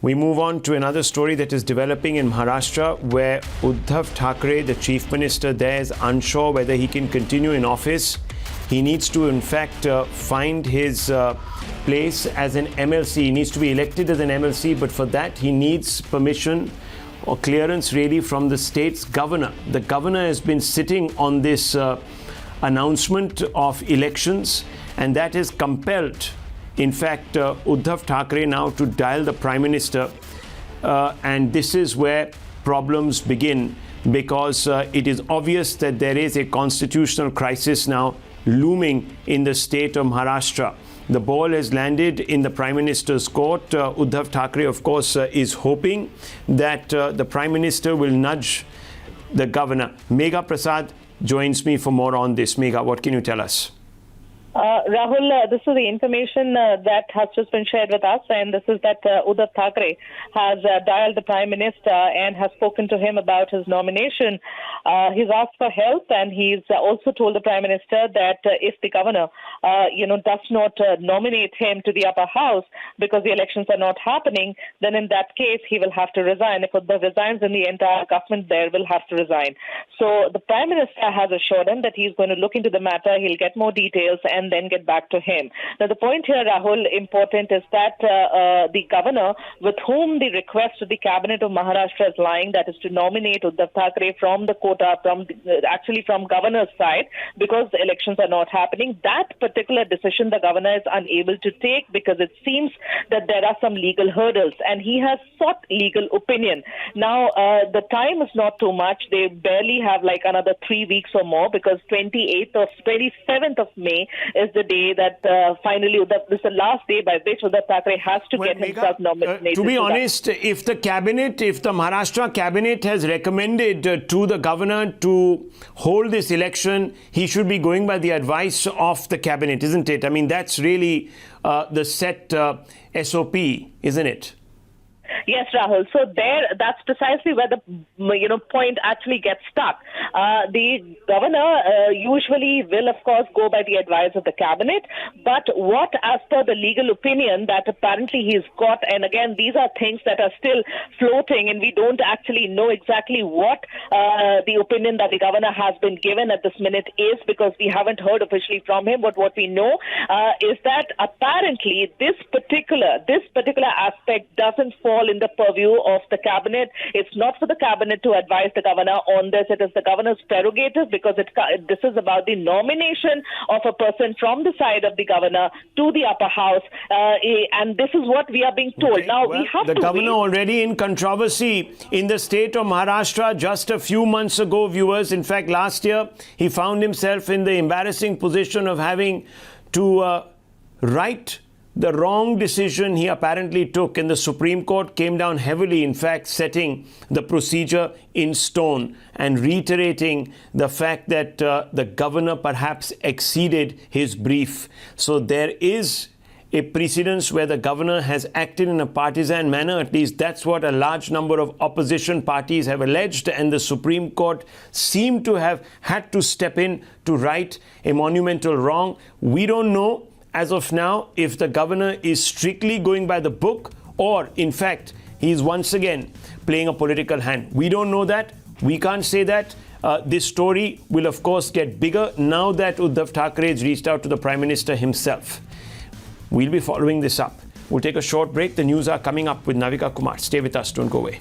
We move on to another story that is developing in Maharashtra, where Uddhav Thackeray, the chief minister there, is unsure whether he can continue in office. He needs to, in fact, find his place as an MLC. He needs to be elected as an MLC, but for that he needs permission or clearance really from the state's governor. The governor has been sitting on this announcement of elections, and that has compelled, in fact, Uddhav Thackeray now to dial the Prime Minister. And this is where problems begin, because it is obvious that there is a constitutional crisis now looming in the state of Maharashtra. The ball has landed in the Prime Minister's court. Uddhav Thackeray, of course, is hoping that the Prime Minister will nudge the governor. Megha Prasad joins me for more on this. Megha, what can you tell us? Rahul, this is the information that has just been shared with us, and this is that Uddhav Thackeray has dialed the Prime Minister and has spoken to him about his nomination. He's asked for help, and he's also told the Prime Minister that if the governor, does not nominate him to the upper house because the elections are not happening, then in that case he will have to resign. If Uddhav resigns, then the entire government there will have to resign. So the Prime Minister has assured him that he's going to look into the matter. He'll get more details and then get back to him. Now, the point here, Rahul, important is that the governor, with whom the request to the cabinet of Maharashtra is lying, that is to nominate Uddhav Thackeray from the quota, from governor's side, because the elections are not happening, that particular decision the governor is unable to take because it seems that there are some legal hurdles, and he has sought legal opinion. Now, the time is not too much. They barely have like another 3 weeks or more, because 27th of May is the day that finally, this is the last day by which Uddhav Thackeray has to get himself nominated. To be honest, if the Maharashtra cabinet has recommended to the governor to hold this election, he should be going by the advice of the cabinet, isn't it? I mean, that's really the set SOP, isn't it? Yes, Rahul. So that's precisely where the point actually gets stuck. The governor usually will, of course, go by the advice of the cabinet. But what, as per the legal opinion that apparently he's got, and again, these are things that are still floating, and we don't actually know exactly what the opinion that the governor has been given at this minute is, because we haven't heard officially from him. But what we know is that apparently this particular aspect doesn't fall in the purview of the cabinet. It's not for the cabinet to advise the governor on this. It is the governor's prerogative, because this is about the nomination of a person from the side of the governor to the upper house, and this is what we are being told. Okay. Now, well, we have the to governor wait. already in controversy in the state of Maharashtra just a few months ago, viewers. In fact, last year, he found himself in the embarrassing position of having to right the wrong decision he apparently took, and the Supreme Court came down heavily, in fact, setting the procedure in stone and reiterating the fact that the governor perhaps exceeded his brief. So there is a precedence where the governor has acted in a partisan manner. At least that's what a large number of opposition parties have alleged, and the Supreme Court seemed to have had to step in to right a monumental wrong. We don't know as of now if the governor is strictly going by the book, or in fact he is once again playing a political hand. We don't know that. We can't say that. This story will of course get bigger now that Uddhav Thackeray has reached out to the Prime Minister himself. We'll be following this up. We'll take a short break. The news are coming up with Navika Kumar. Stay with us. Don't go away.